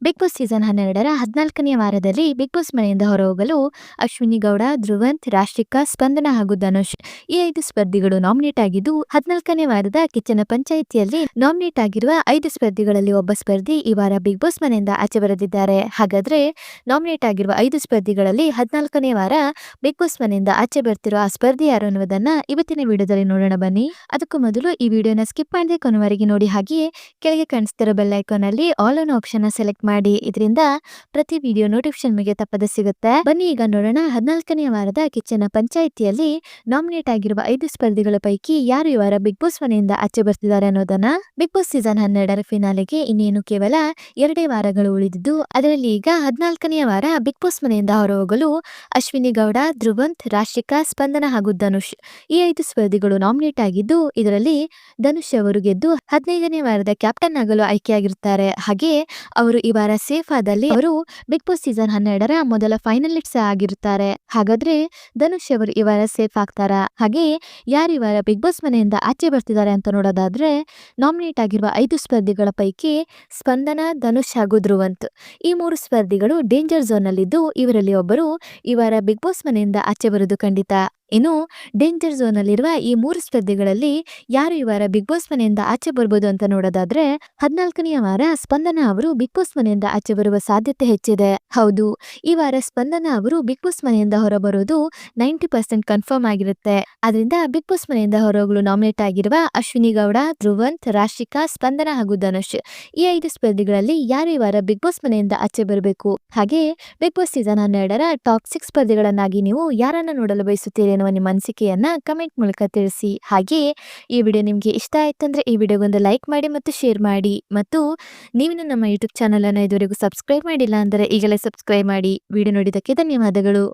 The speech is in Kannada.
ಬಿಗ್ ಬಾಸ್ ಸೀಸನ್ 12ರ 14ನೇ ವಾರದಲ್ಲಿ ಬಿಗ್ ಬಾಸ್ ಮನೆಯಿಂದ ಹೊರಹೋಗಲು ಅಶ್ವಿನಿ ಗೌಡ, ಧ್ರುವಂತ್, ರಾಷ್ಟ್ರಿಕಾ, ಸ್ಪಂದನ ಹಾಗೂ ಧನುಷ್ ಈ 5 ಸ್ಪರ್ಧಿಗಳು ನಾಮಿನೇಟ್ ಆಗಿದ್ದು 14ನೇ ವಾರದ ಕಿಚ್ಚನ ಪಂಚಾಯಿತಿಯಲ್ಲಿ ನಾಮಿನೇಟ್ ಆಗಿರುವ 5 ಸ್ಪರ್ಧಿಗಳಲ್ಲಿ ಒಬ್ಬ ಸ್ಪರ್ಧಿ ಈ ವಾರ ಬಿಗ್ ಬಾಸ್ ಮನೆಯಿಂದ ಆಚೆ ಬರೆದಿದ್ದಾರೆ. ಹಾಗಾದ್ರೆ ನಾಮಿನೇಟ್ ಆಗಿರುವ 5 ಸ್ಪರ್ಧಿಗಳಲ್ಲಿ 14ನೇ ವಾರ ಬಿಗ್ ಬಾಸ್ ಮನೆಯಿಂದ ಆಚೆ ಬರ್ತಿರೋ ಆ ಸ್ಪರ್ಧಿ ಯಾರು ಅನ್ನೋದನ್ನ ಇವತ್ತಿನ ವಿಡಿಯೋದಲ್ಲಿ ನೋಡೋಣ ಬನ್ನಿ. ಅದಕ್ಕೂ ಮೊದಲು ಈ ವಿಡಿಯೋನ ಸ್ಕಿಪ್ ಮಾಡದೆ ಕೊನೆವರೆಗೆ ನೋಡಿ, ಹಾಗೆಯೇ ಕೆಳಗೆ ಕಾಣಿಸ್ತಿರೋ ಬೆಲ್ ಐಕಾನ್ ಅಲ್ಲಿ ಆಲ್ ಆನ್ ಆಪ್ಷನ್ ಸೆಲೆಕ್ಟ್ ಮಾಡಿ. ಇದರಿಂದ ಪ್ರತಿ ವಿಡಿಯೋ ನೋಟಿಫಿಕೇಶನ್ ನಿಮಗೆ ತಪ್ಪದೆ ಸಿಗುತ್ತೆ. ಬನ್ನಿ ಈಗ ನೋಡೋಣ 14ನೇ ವಾರದ ಕಿಚ್ಚನ ಪಂಚಾಯಿತಿಯಲ್ಲಿ ನಾಮಿನೇಟ್ ಆಗಿರುವ 5 ಸ್ಪರ್ಧಿಗಳ ಪೈಕಿ ಯಾರು ಈ ವಾರ ಬಿಗ್ ಬಾಸ್ ಮನೆಯಿಂದ ಆಚೆ ಬರ್ತಿದ್ದಾರೆ ಅನ್ನೋದನ್ನ. ಬಿಗ್ ಬಾಸ್ ಸೀಸನ್ 12ರ ಫಿನಾಲೆಗೆ ಇನ್ನೇನು ಕೇವಲ 2 ವಾರಗಳು ಉಳಿದಿದ್ದು, ಅದರಲ್ಲಿ ಈಗ 14ನೇ ವಾರ ಬಿಗ್ ಬಾಸ್ ಮನೆಯಿಂದ ಹೊರಹೋಗಲು ಅಶ್ವಿನಿ ಗೌಡ, ಧ್ರುವಂತ್, ರಾಷ್ಟ್ರಿಕಾ, ಸ್ಪಂದನ ಹಾಗೂ ಧನುಷ್ ಈ 5 ಸ್ಪರ್ಧಿಗಳು ನಾಮಿನೇಟ್ ಆಗಿದ್ದು, ಇದರಲ್ಲಿ ಧನುಷ್ ಅವರು ಗೆದ್ದು 15ನೇ ವಾರದ ಕ್ಯಾಪ್ಟನ್ ಆಗಲು ಆಯ್ಕೆಯಾಗಿರುತ್ತಾರೆ. ಹಾಗೆ ಅವರು ಈ ವಾರ ಸೇಫ್ ಆದಲ್ಲಿ ಅವರು ಬಿಗ್ ಬಾಸ್ ಸೀಸನ್ 12ರ ಮೊದಲ ಫೈನಲಿಸ್ಟ್ ಆಗಿರುತ್ತಾರೆ. ಹಾಗಾದ್ರೆ ಧನುಷ್ ಅವರು ಈ ವಾರ ಸೇಫ್ ಆಗ್ತಾರಾ? ಹಾಗೆ ಯಾರು ಈ ವಾರ ಬಿಗ್ ಬಾಸ್ ಮನೆಯಿಂದ ಆಚೆ ಬರ್ತಿದ್ದಾರೆ ಅಂತ ನೋಡೋದಾದ್ರೆ, ನಾಮಿನೇಟ್ ಆಗಿರುವ 5 ಸ್ಪರ್ಧಿಗಳ ಪೈಕಿ ಸ್ಪಂದನ, ಧನುಷ್ ಹಾಗೂ ಧ್ರುವಂತ್ ಈ 3 ಸ್ಪರ್ಧಿಗಳು ಡೇಂಜರ್ ಝೋನ್ ನಲ್ಲಿದ್ದು, ಇವರಲ್ಲಿ ಒಬ್ಬರು ಈ ವಾರ ಬಿಗ್ ಬಾಸ್ ಮನೆಯಿಂದ ಆಚೆ ಬರುವುದು ಖಂಡಿತ. ಇನ್ನು ಡೇಂಜರ್ ಝೋನ್ ಅಲ್ಲಿರುವ ಈ 3 ಸ್ಪರ್ಧಿಗಳಲ್ಲಿ ಯಾರು ಈ ವಾರ ಬಿಗ್ ಬಾಸ್ ಮನೆಯಿಂದ ಆಚೆ ಬರ್ಬೋದು ಅಂತ ನೋಡೋದಾದ್ರೆ, 14ನೇ ವಾರ ಸ್ಪಂದನ ಅವರು ಬಿಗ್ ಬಾಸ್ ಮನೆಯಿಂದ ಆಚೆ ಬರುವ ಸಾಧ್ಯತೆ ಹೆಚ್ಚಿದೆ. ಹೌದು, ಈ ವಾರ ಸ್ಪಂದನ ಅವರು ಬಿಗ್ ಬಾಸ್ ಮನೆಯಿಂದ ಹೊರಬರೋದು 90% ಕನ್ಫರ್ಮ್ ಆಗಿರುತ್ತೆ. ಅದರಿಂದ ಬಿಗ್ ಬಾಸ್ ಮನೆಯಿಂದ ಹೊರಹೋಗಲು ನಾಮಿನೇಟ್ ಆಗಿರುವ ಅಶ್ವಿನಿ ಗೌಡ, ಧ್ರುವಂತ್, ರಾಷ್ಟ್ರಿಕಾ, ಸ್ಪಂದನ ಹಾಗೂ ಧನುಷ್ ಈ 5 ಸ್ಪರ್ಧಿಗಳಲ್ಲಿ ಯಾರು ಈ ವಾರ ಬಿಗ್ ಬಾಸ್ ಮನೆಯಿಂದ ಆಚೆ ಬರಬೇಕು? ಹಾಗೆ ಬಿಗ್ ಬಾಸ್ ಸೀಸನ್ 12ರ ಟಾಪ್ 6 ಸ್ಪರ್ಧಿಗಳನ್ನಾಗಿ ನೀವು ಯಾರನ್ನ ನೋಡಲು ಬಯಸುತ್ತೀರಿ ಎನ್ನುವ ನಿಮ್ಮ ಅನಿಸಿಕೆಯನ್ನ ಕಮೆಂಟ್ ಮೂಲಕ ತಿಳಿಸಿ. ಹಾಗೆ ಈ ವಿಡಿಯೋ ನಿಮಗೆ ಇಷ್ಟ ಆಯ್ತಂದ್ರೆ ಈ ವಿಡಿಯೋಗೊಂದು ಲೈಕ್ ಮಾಡಿ ಮತ್ತು ಶೇರ್ ಮಾಡಿ. ಮತ್ತು ನೀವು ನಮ್ಮ ಯೂಟ್ಯೂಬ್ ಚಾನಲ್ ಅನ್ನು ಇದುವರೆಗೂ ಸಬ್ಸ್ಕ್ರೈಬ್ ಮಾಡಿಲ್ಲ ಅಂದರೆ ಈಗಲೇ ಸಬ್ಸ್ಕ್ರೈಬ್ ಮಾಡಿ. ವಿಡಿಯೋ ನೋಡಿದ್ದಕ್ಕೆ ಧನ್ಯವಾದಗಳು.